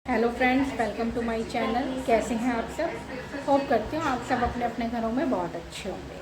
Hello friends, welcome to my channel. कैसे हैं आप सब? होप करती हूँ आप सब अपने अपने घरों में बहुत अच्छे होंगे।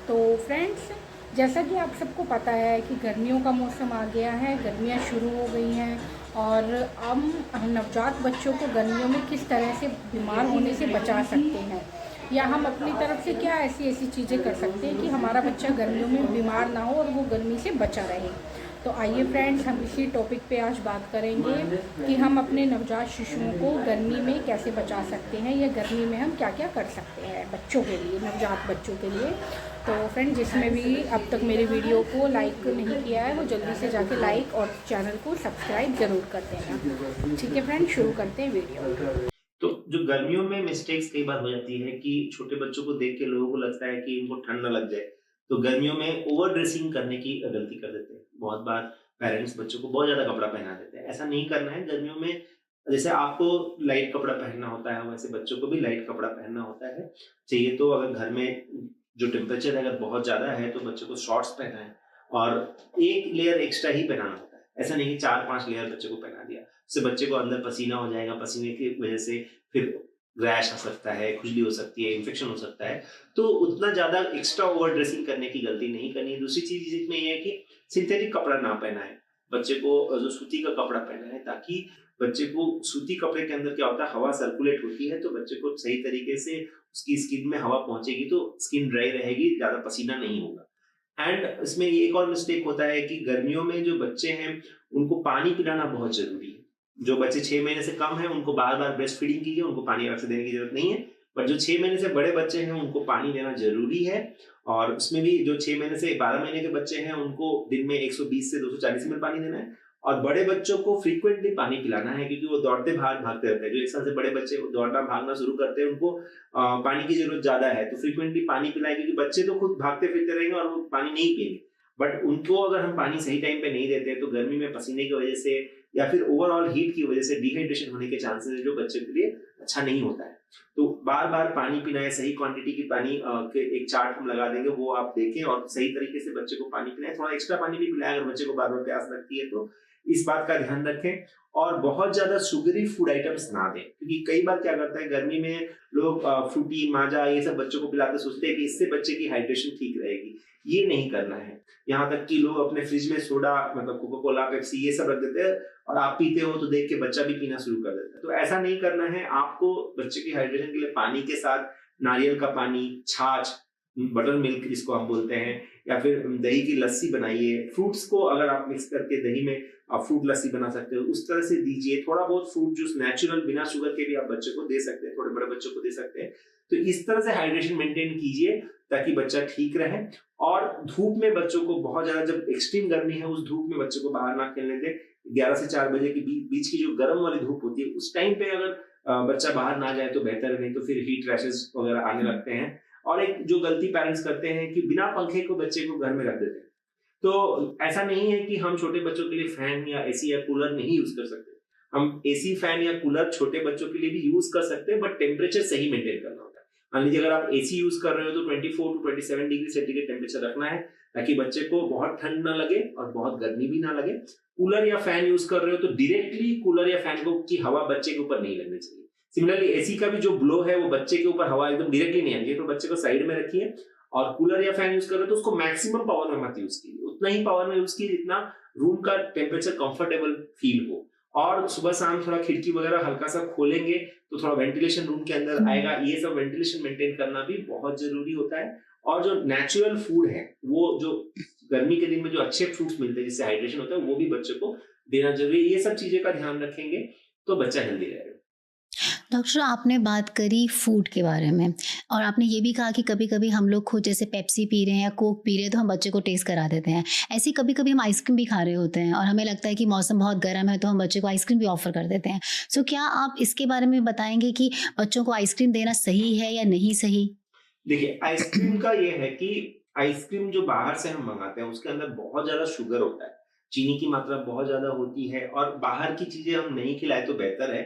तो फ्रेंड्स, जैसा कि आप सबको पता है कि गर्मियों का मौसम आ गया है, गर्मियाँ शुरू हो गई हैं और हम नवजात बच्चों को गर्मियों में किस तरह से बीमार होने से बचा सकते हैं, या हम अपनी तरफ से क्या ऐसी ऐसी चीज़ें कर सकते हैं कि हमारा बच्चा गर्मियों में बीमार ना हो और वो गर्मी से बचा रहे। तो आइए फ्रेंड्स, हम इसी टॉपिक पे आज बात करेंगे कि हम अपने नवजात शिशुओं को गर्मी में कैसे बचा सकते हैं, या गर्मी में हम क्या क्या कर सकते हैं बच्चों के लिए, नवजात बच्चों के लिए। तो फ्रेंड्स, जिसमें भी अब तक मेरे वीडियो को लाइक नहीं किया है वो जल्दी से जाके लाइक और चैनल को सब्सक्राइब ज़रूर कर देना। ठीक है फ्रेंड्स, शुरू करते हैं वीडियो। तो जो गर्मियों में मिस्टेक्स कई बार हो जाती है कि छोटे बच्चों को देख के लोगों को लगता है कि इनको ठंड ना लग जाए, तो गर्मियों में ओवर ड्रेसिंग करने की गलती कर देते हैं। बहुत बार पेरेंट्स बच्चों को बहुत ज़्यादा कपड़ा पहना देते हैं। ऐसा नहीं करना है गर्मियों में। जैसे आपको लाइट कपड़ा पहनना होता है, वैसे बच्चों को भी लाइट कपड़ा पहनना होता है। चाहिए तो अगर घर में जो टेम्परेचर है अगर बहुत ज़्यादा है तो बच्चों को शॉर्ट्स पहनाएँ और 1 लेयर एक्स्ट्रा ही पहनाना होता है। ऐसा नहीं कि 4-5 लेयर बच्चे को पहना दिया। उससे बच्चे को अंदर पसीना हो जाएगा, पसीने की वजह से फिर रैश आ सकता है, खुजली हो सकती है, इन्फेक्शन हो सकता है। तो उतना ज़्यादा एक्स्ट्रा ओवर ड्रेसिंग करने की गलती नहीं करनी है। दूसरी चीज़ इसमें ये है कि सिंथेटिक कपड़ा ना पहनाएँ। बच्चे को जो सूती का कपड़ा पहनाएँ, ताकि बच्चे को सूती कपड़े के अंदर क्या होता है, हवा सर्कुलेट होती है तो बच्चे को सही तरीके से उसकी स्किन में हवा पहुँचेगी तो स्किन ड्राई रहेगी, ज़्यादा पसीना नहीं होगा। एंड इसमें एक और मिस्टेक होता है कि गर्मियों में जो बच्चे हैं, उनको पानी पिलाना बहुत ज़रूरी है। जो बच्चे 6 महीने से कम हैं, उनको बार-बार ब्रेस्ट फीडिंग कीजिए, उनको पानी अलग से देने की ज़रूरत नहीं है। बट जो 6 महीने से बड़े बच्चे हैं, उनको पानी देना ज़रूरी है। और उसमें भी जो 6 महीने से 12 महीने के बच्चे हैं, उनको दिन में 120 से 240 ml पानी देना है। और बड़े बच्चों को फ्रीक्वेंटली पानी पिलाना है, क्योंकि वो दौड़ते भागते रहते हैं। जो 1 साल से बड़े बच्चे दौड़ना भागना शुरू करते हैं, उनको पानी की ज़रूरत ज़्यादा है। तो फ्रीक्वेंटली पानी पिलाएँ, क्योंकि बच्चे तो खुद भागते-फिरते रहेंगे और वो पानी नहीं पिएँगे। बट उनको अगर हम पानी सही टाइम पे नहीं देते हैं, तो गर्मी में पसीने की वजह से या फिर ओवरऑल हीट की वजह से डिहाइड्रेशन होने के चांसेस है, जो बच्चे के लिए अच्छा नहीं होता है। तो बार-बार पानी पीना है, सही क्वांटिटी की पानी के एक चार्ट हम लगा देंगे, वो आप देखें और सही तरीके से बच्चे को पानी पिलाएँ। थोड़ा एक्स्ट्रा पानी भी पिलाएँ अगर बच्चे को बार-बार प्यास लगती है तो। इस बात का ध्यान रखें और बहुत ज़्यादा शुगरी फूड आइटम्स ना दें, क्योंकि कई बार क्या करता है गर्मी में लोग फ्रूटी, माज़ा ये सब बच्चों को पिलाते सोचते हैं कि इससे बच्चे की हाइड्रेशन ठीक रहेगी। ये नहीं करना है। यहाँ तक कि लोग अपने फ्रिज में सोडा मतलब कोका कोला, पेप्सी ये सब रख देते हैं और आप पीते हो तो देख के बच्चा भी पीना शुरू कर देता है। तो ऐसा नहीं करना है। आपको बच्चे की हाइड्रेशन के लिए पानी के साथ नारियल का पानी, छाछ, बटर मिल्क जिसको हम बोलते हैं, या फिर दही की लस्सी बनाइए। फ्रूट्स को अगर आप मिक्स करके दही में आप फ्रूट लस्सी बना सकते हो, उस तरह से दीजिए। थोड़ा बहुत फ्रूट जूस नेचुरल बिना शुगर के भी आप बच्चे को दे सकते हैं, थोड़े बड़े बच्चों को दे सकते हैं। तो इस तरह से हाइड्रेशन मेंटेन कीजिए ताकि बच्चा ठीक रहे। और धूप में बच्चों को बहुत ज़्यादा, जब एक्सट्रीम गर्मी है उस धूप में बच्चों को बाहर ना खेलने दें। 11 से 4 बजे के बीच की जो गर्म वाली धूप होती है, उस टाइम पे अगर बच्चा बाहर ना जाए तो बेहतर है, नहीं तो फिर हीट रैशेस वगैरह आने लगते हैं। और एक जो गलती पेरेंट्स करते हैं कि बिना पंखे को बच्चे को घर में रख देते हैं। तो ऐसा नहीं है कि हम छोटे बच्चों के लिए फैन या एसी या कूलर नहीं यूज़ कर सकते। हम एसी, फैन या कूलर छोटे बच्चों के लिए भी यूज़ कर सकते हैं, बट टेम्परेचर सही मेंटेन करना होता है। मान लीजिए अगर आप एसी यूज़ कर रहे हो तो 24 टू 27 डिग्री सेंटीग्रेड टेम्परेचर रखना है, ताकि बच्चे को बहुत ठंड ना लगे और बहुत गर्मी भी ना लगे। कूलर या फैन यूज़ कर रहे हो तो डायरेक्टली कूलर या फैन को की हवा बच्चे के ऊपर नहीं लगनी चाहिए। सिमिलरली एसी का भी जो ब्लो है वो बच्चे के ऊपर हवा एकदम डायरेक्टली नहीं आनी चाहिए, तो बच्चे को साइड में रखिए। और कूलर या फैन यूज़ कर रहे हो तो उसको मैक्सिमम पावर में मत यूज़ कीजिए। उतना ही पावर में यूज़ कीजिए जितना रूम का टेम्परेचर कंफर्टेबल फील हो। और सुबह-शाम थोड़ा खिड़की वगैरह हल्का-सा खोलेंगे तो थोड़ा वेंटिलेशन रूम के अंदर आएगा। ये सब वेंटिलेशन मेंटेन करना भी बहुत ज़रूरी होता है। और जो नेचुरल फूड है, वो जो गर्मी के दिन में जो अच्छे फ्रूट्स मिलते हैं जिससे हाइड्रेशन होता है, वो भी बच्चे को देना ज़रूरी है। ये सब चीज़ें का ध्यान रखेंगे तो बच्चा हेल्दी रहेगा। डॉक्टर, आपने बात करी फूड के बारे में और आपने ये भी कहा कि कभी-कभी हम लोग खुद जैसे पेप्सी पी रहे हैं या कोक पी रहे हैं तो हम बच्चे को टेस्ट करा देते हैं। ऐसे ही कभी-कभी हम आइसक्रीम भी खा रहे होते हैं और हमें लगता है कि मौसम बहुत गर्म है तो हम बच्चे को आइसक्रीम भी ऑफ़र कर देते हैं। सो क्या आप इसके बारे में बताएँगे कि बच्चों को आइसक्रीम देना सही है या नहीं सही? देखिए, आइसक्रीम का ये है कि आइसक्रीम जो बाहर से हम मँगाते हैं, उसके अंदर बहुत ज़्यादा शुगर होता है। चीनी की मात्रा बहुत ज़्यादा होती है और बाहर की चीज़ें हम नहीं खिलाएँ तो बेहतर है।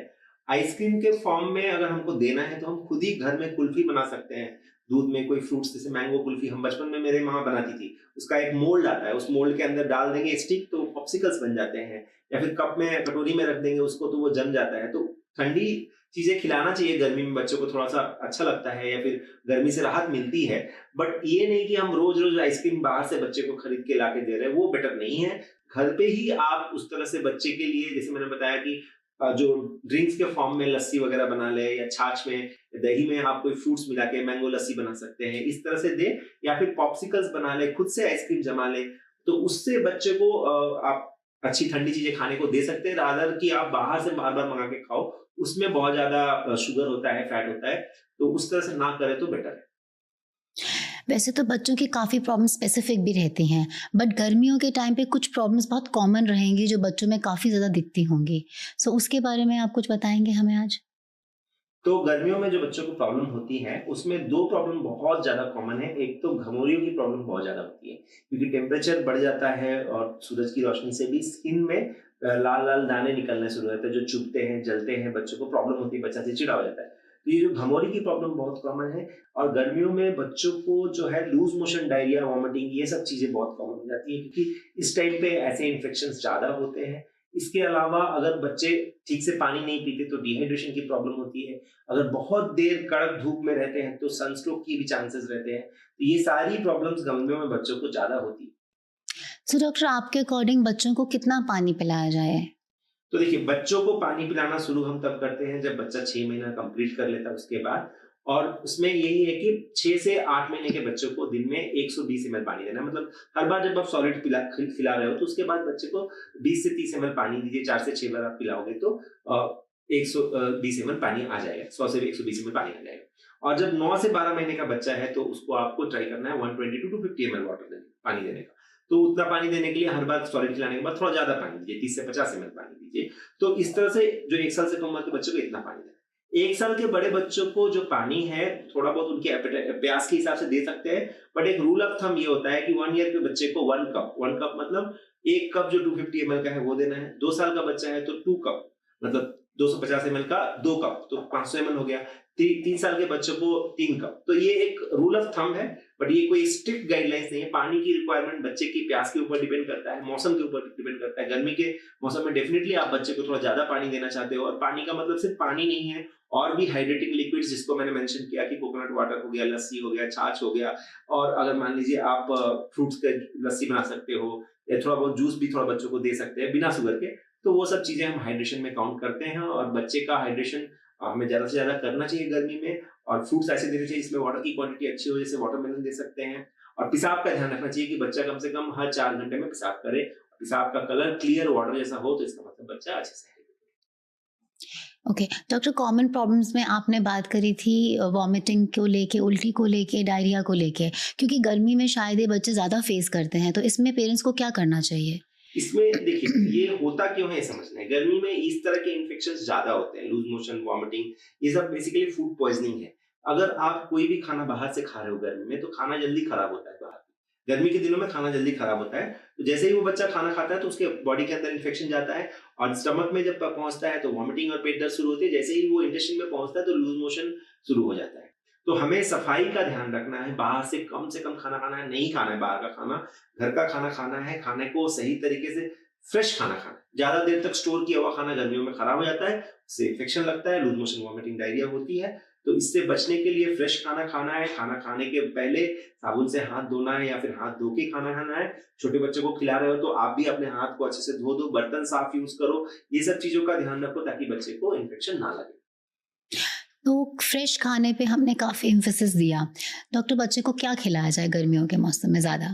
आइसक्रीम के फॉर्म में अगर हमको देना है, तो हम खुद ही घर में कुल्फ़ी बना सकते हैं। दूध में कोई फ्रूट्स जैसे मैंगो कुल्फ़ी हम बचपन में मेरे माँ बनाती थी। उसका एक मोल्ड आता है, उस मोल्ड के अंदर डाल देंगे स्टिक तो पॉप्सिकल्स बन जाते हैं। या फिर कप में, कटोरी में रख देंगे उसको तो वो जम जाता है। तो ठंडी चीजें खिलाना चाहिए गर्मी में, बच्चों को थोड़ा सा अच्छा लगता है या फिर गर्मी से राहत मिलती है। बट ये नहीं कि हम रोज रोज आइसक्रीम बाहर से बच्चे को खरीद के लाके दे रहे हैं, वो बेटर नहीं है। घर पे ही आप उस तरह से बच्चे के लिए, जैसे मैंने बताया कि जो ड्रिंक्स के फॉर्म में लस्सी वगैरह बना ले, या छाछ में, दही में आप कोई फ्रूट्स मिला के मैंगो लस्सी बना सकते हैं, इस तरह से दे। या फिर पॉप्सिकल्स बना ले, खुद से आइसक्रीम जमा ले, तो उससे बच्चे को आप अच्छी ठंडी चीजें खाने को दे सकते हैं, रादर कि आप बाहर से बार बार मंगा के खाओ। उसमें बहुत ज्यादा शुगर होता है, फैट होता है, तो उस तरह से ना करें तो बेटर है। वैसे तो बच्चों की काफ़ी प्रॉब्लम स्पेसिफिक भी रहती हैं, बट गर्मियों के टाइम पे कुछ प्रॉब्लम्स बहुत कॉमन रहेंगी जो बच्चों में काफ़ी ज़्यादा दिखती होंगी। सो उसके बारे में आप कुछ बताएंगे हमें आज? तो गर्मियों में जो बच्चों को प्रॉब्लम होती है, उसमें दो प्रॉब्लम बहुत ज्यादा कॉमन है। एक तो घमौरियों की प्रॉब्लम बहुत ज्यादा होती है, क्योंकि टेम्परेचर बढ़ जाता है और सूरज की रोशनी से भी स्किन में लाल लाल दाने निकलने शुरू हो जाते हैं, जो चुभते हैं, जलते हैं, बच्चों को प्रॉब्लम होती है, बच्चा चिड़चिड़ा हो जाता है। तो ये जो घमौरी की प्रॉब्लम बहुत कॉमन है। और गर्मियों में बच्चों को जो है लूज मोशन, डायरिया, वॉमिटिंग, ये सब चीजें बहुत कॉमन हो जाती है, क्योंकि इस टाइम पे ऐसे इन्फेक्शन ज्यादा होते हैं। इसके अलावा अगर बच्चे ठीक से पानी नहीं पीते तो डिहाइड्रेशन की प्रॉब्लम होती है। अगर बहुत देर कड़क धूप में रहते हैं तो सनस्ट्रोक की भी चांसेस रहते हैं। तो ये सारी प्रॉब्लम्स गर्मियों में बच्चों को ज्यादा होती है। सो डॉक्टर, आपके अकॉर्डिंग बच्चों को कितना पानी पिलाया जाए? तो देखिए, बच्चों को पानी पिलाना शुरू हम तब करते हैं जब बच्चा 6 महीना कंप्लीट कर लेता है, उसके बाद। और उसमें यही है कि 6 से 8 महीने के बच्चों को दिन में 120 ml पानी देना है। मतलब हर बार जब आप सॉलिड खिला रहे हो तो उसके बाद बच्चे को 20 से 30 ml पानी दीजिए। 4 से 6 बार आप पिलाओगे तो 120 ml पानी आ जाएगा, 100 से 120 ml पानी आ जाएगा। और जब 9 से 12 महीने का बच्चा है तो उसको आपको ट्राई करना है 120 to 250 ml पानी देने का। तो उतना पानी देने के लिए हर बार सॉलिड खिलाने के बाद थोड़ा ज्यादा पानी दीजिए, 30 से 50 ml पानी दीजिए। तो इस तरह से जो 1 साल से कम उम्र के बच्चों को इतना पानी देना। 1 साल के बड़े बच्चों को जो पानी है थोड़ा बहुत उनके प्यास के हिसाब से दे सकते हैं। बट एक रूल ऑफ थंब ये होता है कि 1 ईयर के बच्चे को 1 कप मतलब 1 कप जो 250 ml का है वो देना है। 2 साल का बच्चा है तो 2 कप मतलब 250 ml का 2 कप, तो 500 ml हो गया। 3 साल के बच्चों को 3 कप। तो ये एक रूल ऑफ थंब है, बट ये कोई स्ट्रिक्ट गाइडलाइंस नहीं है। पानी की रिक्वायरमेंट बच्चे की प्यास के ऊपर डिपेंड करता है, मौसम के ऊपर डिपेंड करता है। गर्मी के मौसम में डेफिनेटली आप बच्चे को थोड़ा ज्यादा पानी देना चाहते हो। और पानी का मतलब सिर्फ पानी नहीं है, और भी हाइड्रेटिंग लिक्विड्स, जिसको मैंने मेंशन किया कि कोकोनट वाटर हो गया, लस्सी हो गया, छाछ हो गया। और अगर मान लीजिए आप फ्रूट्स के लस्सी बना सकते हो, या थोड़ा बहुत जूस भी थोड़ा बच्चों को दे सकते हैं बिना शुगर के। तो वो सब चीजें हम हाइड्रेशन में काउंट करते हैं। और बच्चे का हाइड्रेशन हमें ज्यादा से ज्यादा करना चाहिए गर्मी में। और फ्रूट्स ऐसे देने चाहिए जिसमें वाटर की क्वांटिटी अच्छी हो, जैसे वाटरमेलन दे सकते हैं। और पेशाब का ध्यान रखना चाहिए कि बच्चा कम से कम हर 4 घंटे में पेशाब करे। पेशाब का कलर क्लियर वाटर जैसा हो तो इसका मतलब बच्चा अच्छे से है। ओके डॉक्टर, कॉमन प्रॉब्लम्स में आपने बात करी थी वॉमिटिंग को लेके, उल्टी को लेके, डायरिया को लेके, क्योंकि गर्मी में शायद ये बच्चे ज़्यादा फेस करते हैं, तो इसमें पेरेंट्स को क्या करना चाहिए? इसमें देखिए, ये होता क्यों है समझना है। गर्मी में इस तरह के इन्फेक्शंस ज्यादा होते हैं, लूज मोशन, वॉमिटिंग, ये सब बेसिकली फूड पॉइजनिंग है। अगर आप कोई भी खाना बाहर से खा रहे हो गर्मी में, तो खाना जल्दी खराब होता है बाहर। गर्मी के दिनों में खाना जल्दी खराब होता है। तो जैसे ही वो बच्चा खाना खाता है तो उसके बॉडी के अंदर इन्फेक्शन जाता है, और स्टमक में जब पहुंचता है तो वॉमिटिंग और पेट दर्द शुरू होती है। जैसे ही वो इंटेस्टाइन में पहुंचता है तो लूज मोशन शुरू हो जाता है। तो हमें सफाई का ध्यान रखना है, बाहर से कम खाना खाना है, नहीं खाना है बाहर का खाना, घर का खाना खाना है। खाने को सही तरीके से फ्रेश खाना खाना है। ज्यादा देर तक स्टोर किया हुआ खाना गर्मियों में खराब हो जाता है, उससे इन्फेक्शन लगता है, लूज मोशन, वॉमिटिंग, डायरिया होती है। तो इससे बचने के लिए फ्रेश खाना खाना है। खाना खाने के पहले साबुन से हाथ धोना है, या फिर हाथ धो के खाना खाना है। छोटे बच्चों को खिला रहे हो तो आप भी अपने हाथ को अच्छे से धो दो, बर्तन साफ यूज करो। ये सब चीजों का ध्यान रखो ताकि बच्चे को इन्फेक्शन ना लगे। तो फ्रेश खाने पे हमने काफ़ी एम्फेसिस दिया। डॉक्टर, बच्चे को क्या खिलाया जाए गर्मियों के मौसम में ज़्यादा?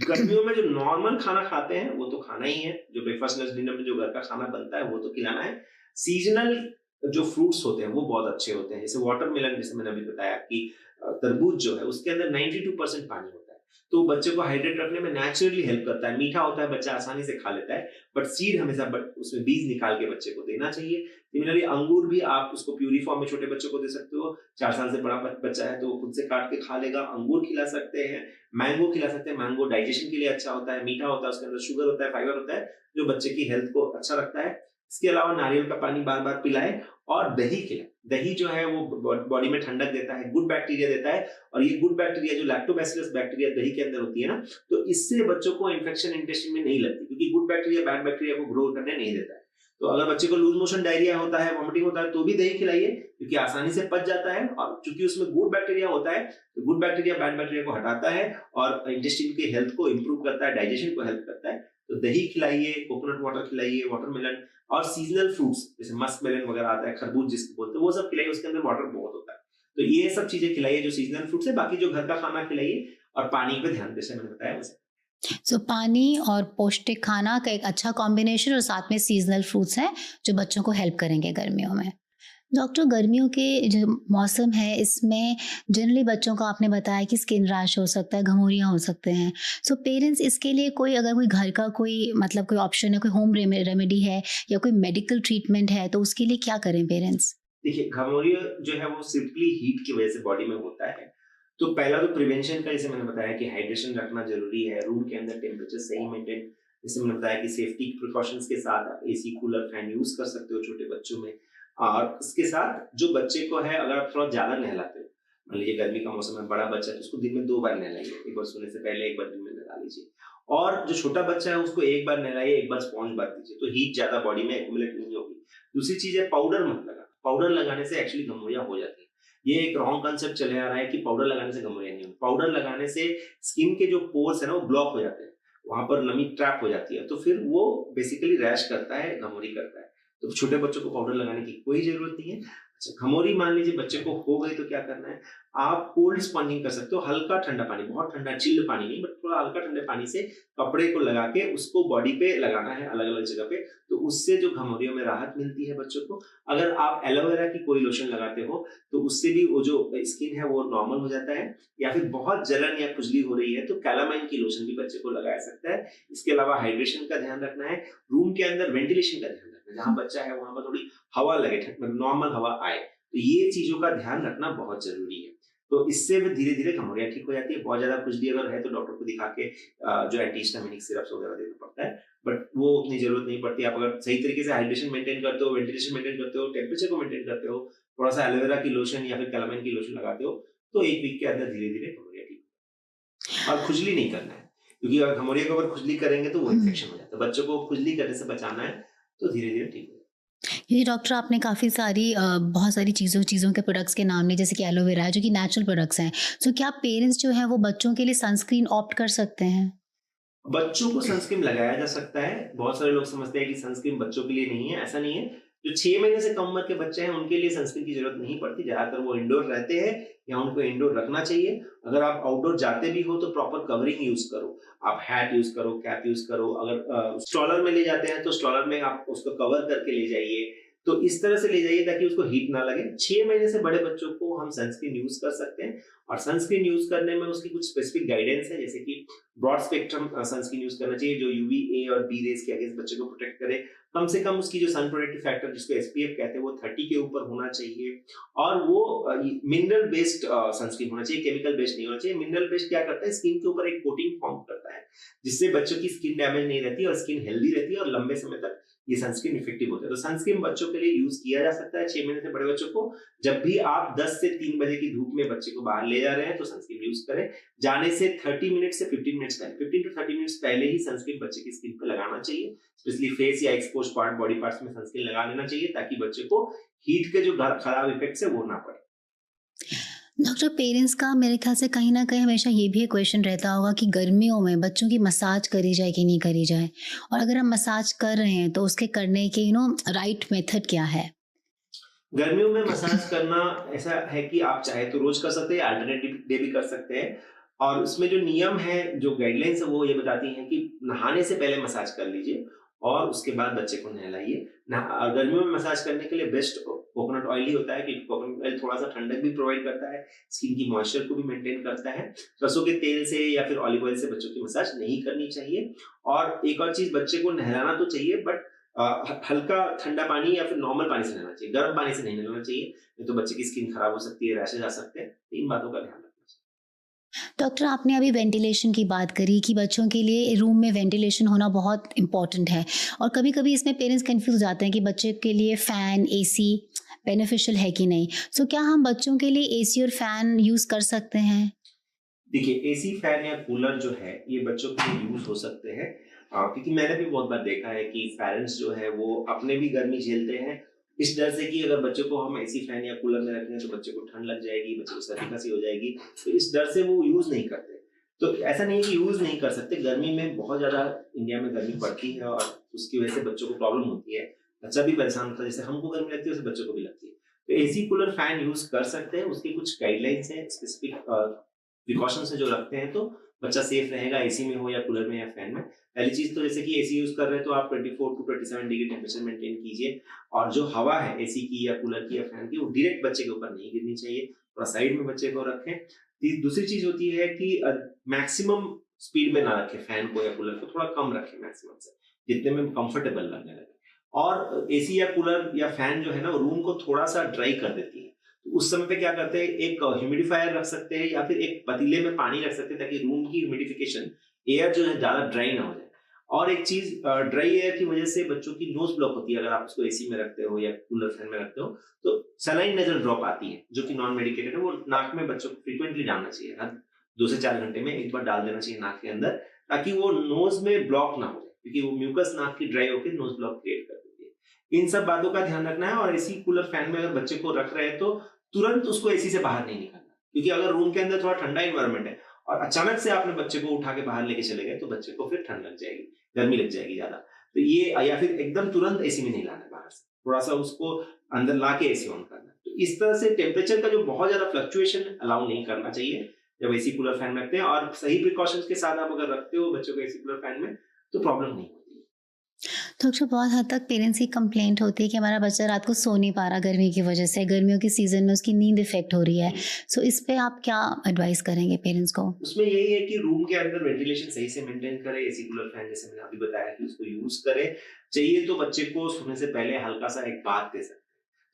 गर्मियों में जो नॉर्मल खाना खाते हैं वो तो खाना ही है। जो ब्रेकफास्ट, लंच, डिनर में जो घर का खाना बनता है वो तो खिलाना है। सीजनल जो फ्रूट्स होते हैं वो बहुत अच्छे होते हैं, जैसे वाटरमेलन, जैसे मैंने अभी बताया कि तरबूज जो है उसके अंदर 92% पानी होता है। तो बच्चे को हाइड्रेट रखने में नेचुरली हेल्प करता है। मीठा होता है, बच्चा आसानी से खा लेता है, बट सीड हमेशा उसमें बीज निकाल के बच्चे को देना चाहिए। सिमिलरली अंगूर भी आप उसको प्यूरी फॉर्म में छोटे बच्चों को दे सकते हो। 4 साल से बड़ा बच्चा है तो वो खुद से काट के खा लेगा। अंगूर खिला सकते हैं, मैंगो खिला सकते हैं। मैंगो डाइजेशन के लिए अच्छा होता है, मीठा होता है, उसके अंदर शुगर होता है, फाइबर होता है, जो बच्चे की हेल्थ को अच्छा रखता है। इसके अलावा नारियल का पानी बार बार पिलाएं, और दही खिलाएं। दही जो है वो बॉडी में ठंडक देता है, गुड बैक्टीरिया देता है, और ये गुड बैक्टीरिया जो लैक्टोबैसिलस बैक्टीरिया दही के अंदर होती है ना, तो इससे बच्चों को इन्फेक्शन इंटेस्टाइन में नहीं लगती, क्योंकि गुड बैक्टीरिया बैड बैक्टीरिया को ग्रो करने नहीं देता है। तो अगर बच्चे को लूज मोशन, डायरिया होता है, वॉमिटिंग होता है, तो भी दही खिलाइए, क्योंकि आसानी से पच जाता है, और चूंकि उसमें गुड बैक्टीरिया होता है, तो गुड बैक्टीरिया बैड बैक्टीरिया को हटाता है और इंटेस्टाइन के हेल्थ को इंप्रूव करता है, डाइजेशन को हेल्प करता है। तो दही खिलाइए, कोकोनट वाटर खिलाइए, वाटरमेलन और सीजनल फ्रूट्स जैसे मस्क मेलन वगैरह आता है, खरबूज जिसको बोलते हैं, वो सब खिलाइए, उसके अंदर वाटर बहुत होता है। तो ये सब चीजें खिलाइए जो सीजनल फ्रूट्स है, बाकी जो घर का खाना खिलाइए, और पानी पे ध्यान, जैसे मैंने बताया वैसे। सो पानी और पौष्टिक खाना का एक अच्छा कॉम्बिनेशन, और साथ में सीजनल फ्रूट्स हैं जो बच्चों को हेल्प करेंगे गर्मियों में। डॉक्टर, गर्मियों के जो मौसम है इसमें जनरली बच्चों को आपने बताया कि स्किन रैश हो सकता है, घमौरियाँ हो सकते हैं। सो पेरेंट्स इसके लिए कोई, अगर कोई घर का कोई मतलब कोई ऑप्शन है, कोई होम रेमेडी है या कोई मेडिकल ट्रीटमेंट है, तो उसके लिए क्या करें पेरेंट्स? देखिए, घमौरिया जो है वो सिंपली हीट की वजह से बॉडी में होता है। तो पहला तो प्रिवेंशन का, जैसे मैंने बताया कि हाइड्रेशन रखना जरूरी है, रूम के अंदर टेम्परेचर सही मेंटेन, जैसे मैंने बताया कि सेफ्टी प्रिकॉशंस के साथ आप एसी, कूलर, फैन यूज कर सकते हो छोटे बच्चों में। और इसके साथ जो बच्चे को है, अगर आप थोड़ा ज्यादा नहलाते हो, मान लीजिए गर्मी का मौसम है, बड़ा बच्चा है, तो उसको दिन में 2 बार नहलाइए, एक बार सोने से पहले, एक बार दिन में नहला लीजिए। और जो छोटा बच्चा है उसको एक बार नहलाइए, एक बार स्पॉन्ज बार दीजिए, तो हीट ज्यादा बॉडी में एक्यूमुलेट नहीं होगी। दूसरी चीज है, पाउडर मत लगा। पाउडर लगाने से एक्चुअली घमौरियाँ हो जाती है। ये एक रॉन्ग कंसेप्ट चले आ रहा है कि पाउडर लगाने से घमौरियाँ नहीं होती। पाउडर लगाने से स्किन के जो पोर्स है ना, वो ब्लॉक हो जाते हैं, वहां पर नमी ट्रैप हो जाती है, तो फिर वो बेसिकली रैश करता है, घमौरी करता है। तो छोटे बच्चों को पाउडर लगाने की कोई जरूरत नहीं है। अच्छा, घमौरी मान लीजिए बच्चे को हो गई, तो क्या करना है, आप कोल्ड स्पंजिंग कर सकते हो। हल्का ठंडा पानी, बहुत ठंडा चिल्ड पानी नहीं, बट थोड़ा हल्का ठंडे पानी से कपड़े को लगा के उसको बॉडी पे लगाना है, अलग अलग जगह पे, तो उससे जो घमौरियों में राहत मिलती है बच्चों को। अगर आप एलोवेरा की कोई लोशन लगाते हो, तो उससे भी वो जो स्किन है वो नॉर्मल हो जाता है। या फिर बहुत जलन या खुजली हो रही है, तो कैलामाइन की लोशन भी बच्चे को लगाया सकता है। इसके अलावा हाइड्रेशन का ध्यान रखना है, रूम के अंदर वेंटिलेशन का ध्यान रखना है, जहाँ बच्चा है वहां पर थोड़ी हवा लगे, नॉर्मल हवा आए, तो ये चीजों का ध्यान रखना बहुत जरूरी है। तो इससे भी धीरे धीरे घमौरियाँ ठीक हो जाती है। बहुत ज्यादा खुजली अगर है, तो डॉक्टर को दिखा के जो एंटीहिस्टामिनिक सिरप्स वगैरह देना पड़ता है, बट वो उतनी जरूरत नहीं पड़ती। आप अगर सही तरीके से हाइड्रेशन मेंटेन करते हो, वेंटिलेशन मेंटेन करते हो, टेम्परेचर को मेंटेन करते हो, थोड़ा सा एलोवेरा की लोशन या फिर कैलामाइन की लोशन लगाते हो, तो 1 वीक के अंदर धीरे धीरे घमौरियाँ ठीक हो। और खुजली नहीं करना है, क्योंकि अगर घमौरियाँ के ऊपर खुजली करेंगे तो वो इन्फेक्शन हो जाता है। बच्चों को खुजली करने से बचाना है, तो धीरे धीरे ठीक हो। ये डॉक्टर, आपने काफ़ी सारी बहुत सारी चीज़ों के प्रोडक्ट्स के नाम लिए, जैसे कि एलोवेरा है जो कि नेचुरल प्रोडक्ट्स हैं। सो क्या पेरेंट्स जो हैं वो बच्चों के लिए सनस्क्रीन ऑप्ट कर सकते हैं? बच्चों को सनस्क्रीन लगाया जा सकता है। बहुत सारे लोग समझते हैं कि सनस्क्रीन बच्चों के लिए नहीं है, ऐसा नहीं है। जो 6 महीने से कम उम्र के बच्चे हैं, उनके लिए सनस्क्रीन की जरूरत नहीं पड़ती। ज्यादातर वो इंडोर रहते हैं, या उनको इंडोर रखना चाहिए। अगर आप आउटडोर जाते भी हो, तो प्रॉपर कवरिंग यूज करो। आप हैट यूज करो, कैप यूज करो। अगर स्ट्रॉलर में ले जाते हैं, तो स्ट्रॉलर में आप उसको कवर करके ले जाइए। तो इस तरह से ले जाइए ताकि उसको हीट ना लगे। 6 महीने से बड़े बच्चों को हम सनस्क्रीन यूज कर सकते हैं, और सनस्क्रीन यूज करने में उसकी कुछ स्पेसिफिक गाइडेंस है, जैसे कि ब्रॉड स्पेक्ट्रम सनस्क्रीन यूज करना चाहिए, जो यूवी ए और बी रेज के अगेंस्ट बच्चे को प्रोटेक्ट करे। कम से कम उसकी जो सन प्रोटेक्टिव फैक्टर, जिसको एसपीएफ कहते हैं, वो 30 के ऊपर होना चाहिए। और वो मिनरल बेस्ड सनस्क्रीन होना चाहिए, केमिकल बेस्ड नहीं होना चाहिए। मिनरल बेस्ड क्या करता है, स्किन के ऊपर एक कोटिंग फॉर्म करता है, जिससे बच्चों की स्किन डैमेज नहीं रहती और स्किन हेल्दी रहती है, और लंबे समय तक ये सनस्क्रीन इफेक्टिव होता है। तो सनस्क्रीन बच्चों के लिए यूज किया जा सकता है 6 महीने से बड़े बच्चों को। जब भी आप 10 से 3 बजे की धूप में बच्चे को बाहर ले जा रहे हैं, तो सनस्क्रीन यूज करें। जाने से 30 मिनट से 15 मिनट्स पहले, 15 टू 30 मिनट्स पहले ही सनस्क्रीन बच्चे की स्किन पे लगाना चाहिए। स्पेशली फेस या एक्सपोज पार्ट, बॉडी पार्ट्स में सनस्क्रीन लगा लेना चाहिए, ताकि बच्चे को हीट के जो खराब इफेक्ट्स है वो ना पड़े। डॉक्टर, पेरेंट्स का मेरे ख्याल से कहीं ना कहीं हमेशा ये भी एक क्वेश्चन रहता होगा कि गर्मियों में बच्चों की मसाज करी जाए कि नहीं करी जाए, और अगर हम मसाज कर रहे हैं तो उसके करने के राइट मेथड क्या है? गर्मियों में मसाज करना ऐसा है कि आप चाहे तो रोज कर सकते हैं, अल्टरनेटिव डे भी कर सकते हैं। और उसमें जो नियम है, जो गाइडलाइंस है, वो ये बताती हैं कि नहाने से पहले मसाज कर लीजिए, और उसके बाद बच्चे को नहलाइए। गर्मियों में मसाज करने के लिए बेस्ट कोकोनट ऑयल ही होता है, क्योंकि कोकोनट ऑयल थोड़ा सा ठंडक भी प्रोवाइड करता है, स्किन की मॉइस्चर को भी मेंटेन करता है। सरसों के तेल से या फिर ऑलिव ऑयल से बच्चों की मसाज नहीं करनी चाहिए। और एक और चीज, बच्चे को नहलाना तो चाहिए, बट हल्का ठंडा पानी या फिर नॉर्मल पानी से नहलाना चाहिए, गर्म पानी से नहीं नहलाना चाहिए, नहीं तो बच्चे की स्किन खराब हो सकती है, रैशेज आ सकते हैं। इन बातों का ध्यान रखना चाहिए। डॉक्टर, आपने अभी वेंटिलेशन की बात करी कि बच्चों के लिए रूम में वेंटिलेशन होना बहुत इंपॉर्टेंट है, और कभी कभी इसमें पेरेंट्स कंफ्यूज जाते हैं कि बच्चे के लिए फ़ैन, एसी बेनिफिशियल है कि नहीं। सो क्या हम बच्चों के लिए एसी और फैन यूज़ कर सकते हैं? देखिए, एसी, फैन या कूलर जो है, ये बच्चों के लिए यूज़ हो सकते हैं। क्योंकि मैंने भी बहुत बार देखा है कि पेरेंट्स जो है वो अपने भी गर्मी झेलते हैं, इस डर से कि अगर बच्चों को हम एसी, फैन या कूलर में रखेंगे तो बच्चे को ठंड लग जाएगी, बच्चे को सर्दी-खाँसी हो जाएगी, तो इस डर से वो यूज़ नहीं करते। तो ऐसा नहीं है कि यूज़ नहीं कर सकते, गर्मी में बहुत ज़्यादा इंडिया में गर्मी पड़ती है और उसकी वजह से बच्चों को प्रॉब्लम होती है। बच्चा भी परेशान होता है, जैसे हमको गर्मी लगती है वैसे बच्चों को भी लगती है। तो एसी, कूलर, फैन यूज़ कर सकते हैं, उसकी कुछ गाइडलाइंस हैं, स्पेसिफिक प्रिकॉशंस है जो रखते हैं तो बच्चा सेफ रहेगा, एसी में हो या कूलर में या फैन में। पहली चीज़ तो जैसे कि एसी यूज़ कर रहे हैं तो आप 24 टू 27 डिग्री टेम्परेचर मेंटेन कीजिए और जो हवा है एसी की या कूलर की या फैन की वो डायरेक्ट बच्चे के ऊपर नहीं गिरनी चाहिए, थोड़ा साइड में बच्चे को रखें। दूसरी चीज़ होती है कि मैक्सिमम स्पीड में ना रखें फैन को या कूलर को, थोड़ा कम रखें मैक्सिमम से, जितने में कंफर्टेबल लगने लगे। और एसी या कूलर या फैन जो है ना, रूम को थोड़ा-सा ड्राई कर देती है। तो उस समय पे क्या करते हैं, एक ह्यूमिडिफायर रख सकते हैं या फिर एक पतीले में पानी रख सकते हैं ताकि रूम की ह्यूमिडिफिकेशन, एयर जो है ज़्यादा ड्राई ना हो जाए। और एक चीज़, ड्राई एयर की वजह से बच्चों की नोज़ ब्लॉक होती है, अगर आप उसको एसी में रखते हो या कूलर, फैन में रखते हो, तो सलाइन नेज़ल ड्रॉप आती है, जो कि नॉन मेडिकेटेड है, वो नाक में बच्चों को फ्रीक्वेंटली डालना चाहिए। हर 2 से 4 घंटे में एक बार डाल देना चाहिए नाक के अंदर, ताकि वो नोज़ में ब्लॉक ना हो जाए, क्योंकि वो म्यूकस नाक की ड्राई होकर नोज़ ब्लॉक क्रिएट कर देती है। इन सब बातों का ध्यान रखना है और एसी, कूलर, फैन में अगर बच्चे को रख रहे हैं तो तुरंत उसको एसी से बाहर नहीं निकालना, क्योंकि अगर रूम के अंदर थोड़ा ठंडा एनवायरनमेंट है और अचानक से आपने बच्चे को उठा के बाहर लेके चले गए तो बच्चे को फिर ठंड लग जाएगी, गर्मी लग जाएगी ज्यादा। तो ये, या फिर एकदम तुरंत एसी में नहीं लाना है बाहर से, थोड़ा सा उसको अंदर ला के एसी ऑन करना है। तो इस तरह से टेम्परेचर का जो बहुत ज्यादा फ्लक्चुएशन अलाउ नहीं करना चाहिए जब एसी, कूलर, फैन में रखते हैं, और सही प्रिकॉशंस के साथ आप अगर रखते हो बच्चों को एसी, कूलर, फैन में तो प्रॉब्लम नहीं होती। तो अक्सर बहुत हद तक पेरेंट्स की कंप्लेंट होती है कि हमारा बच्चा रात को सो नहीं पा रहा गर्मी की वजह से, गर्मियों के सीज़न में उसकी नींद इफ़ेक्ट हो रही है। सो इस पे आप क्या एडवाइस करेंगे पेरेंट्स को? उसमें यही है कि रूम के अंदर वेंटिलेशन सही से मेंटेन करें, एसी, कूलर, फैन जैसे मैंने अभी बताया कि उसको यूज करें। चाहिए तो बच्चे को सोने से पहले हल्का सा एक बाथ दे सकते हैं,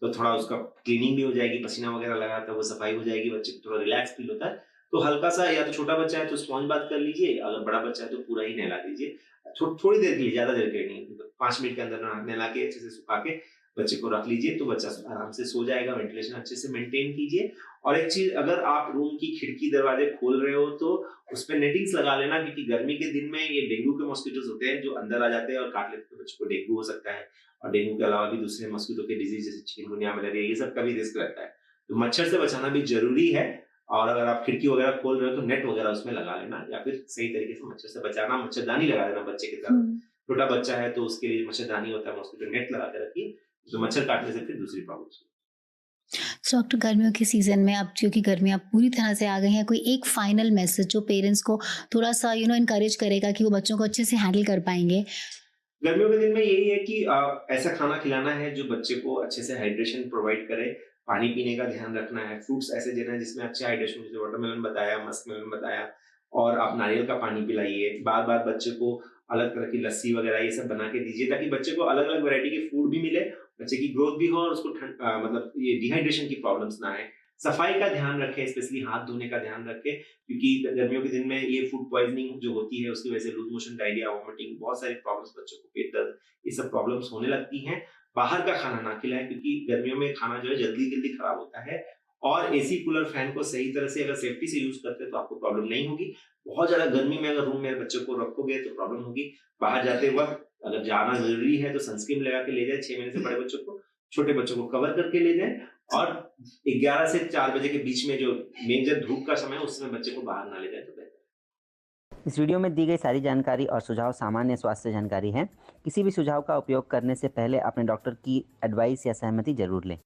तो थोड़ा उसका क्लीनिंग भी हो जाएगी, पसीना वगैरह लगा था वो सफाई हो जाएगी, बच्चे को थोड़ा रिलैक्स फील होता है। तो हल्का सा, या तो छोटा बच्चा है तो स्पॉन्ज बाथ कर लीजिए, अगर बड़ा बच्चा है तो पूरा ही नहला दीजिए, थोड़ी देर के लिए, ज्यादा देर के लिए नहीं, 5 मिनट के अंदर नहला के अच्छे से सुखा के बच्चे को रख लीजिए तो बच्चा आराम से सो जाएगा। वेंटिलेशन अच्छे से मेंटेन कीजिए। और एक चीज, अगर आप रूम की खिड़की दरवाजे खोल रहे हो तो उस पे नेटिंग्स लगा लेना, क्योंकि गर्मी के दिन में ये डेंगू के मॉस्किटोज होते हैं जो अंदर आ जाते हैं और काट लेते हैं, तो बच्चे को डेंगू हो सकता है। और डेंगू के अलावा भी दूसरे मॉस्किटो के डिजीज जैसे चिकनगुनिया, मलेरिया, ये सब का भी रिस्क रहता है। तो मच्छर से बचाना भी जरूरी है। और अगर आप खिड़की वगैरह खोल रहे हो तो नेट वगैरह उसमें लगा लेना, या फिर सही तरीके से मच्छर से बचाना, मच्छरदानी लगा देना बच्चे के साथ। छोटा बच्चा है तो उसके लिए मच्छरदानी होता है, मॉस्किटो नेट लगा के रखिए, तो मच्छर काटने से फिर दूसरी प्रॉब्लम्स। सो डॉक्टर, गर्मियों के सीज़न में अब क्योंकि गर्मियाँ पूरी तरह से आ गई हैं, कोई एक फाइनल मैसेज जो पेरेंट्स को थोड़ा सा इनकरेज करेगा कि वो बच्चों को अच्छे से हैंडल कर पाएंगे? गर्मियों के दिन में यही है कि ऐसा खाना खिलाना है जो बच्चे को अच्छे से हाइड्रेशन प्रोवाइड करे, पानी पीने का ध्यान रखना है, फ्रूट्स ऐसे देना है जिसमें अच्छे हाइड्रेशन, जैसे वाटरमेलन बताया, मस्कमेलन बताया, और आप नारियल का पानी पिलाइए। बार बार बच्चे को अलग तरह की लस्सी वगैरह ये सब बना के दीजिए, ताकि बच्चे को अलग अलग वैरायटी के फूड भी मिले, बच्चे की ग्रोथ भी हो और उसको मतलब ये डिहाइड्रेशन की प्रॉब्लम्स ना आए। सफाई का ध्यान रखें, स्पेशली हाथ धोने का ध्यान रखें, क्योंकि गर्मियों के दिन में ये फूड पॉइजनिंग जो होती है उसकी वजह से लूज मोशन, डायरिया, वॉमिटिंग, बहुत सारी प्रॉब्लम्स, बच्चों को पेट दर्द, ये सब प्रॉब्लम्स होने लगती हैं। बाहर का खाना ना खिलाएं, क्योंकि गर्मियों में खाना जो है जल्दी जल्दी खराब होता है। और एसी, कूलर, फैन को सही तरह से अगर सेफ्टी से यूज करते हैं तो आपको प्रॉब्लम नहीं होगी। बहुत ज्यादा गर्मी में अगर रूम में बच्चे को रखोगे तो प्रॉब्लम होगी। बाहर जाते वक्त अगर जाना जरूरी है तो सनस्क्रीन लगा के ले जाए, 6 महीने से बड़े बच्चों को, छोटे बच्चों को कवर करके ले जाए, और 11 से 4 बजे के बीच में जो मेजर धूप का समय है उस समय बच्चे को बाहर ना ले जाए तो बेहतर है। इस वीडियो में दी गई सारी जानकारी और सुझाव सामान्य स्वास्थ्य जानकारी है। किसी भी सुझाव का उपयोग करने से पहले अपने डॉक्टर की एडवाइस या सहमति जरूर लें।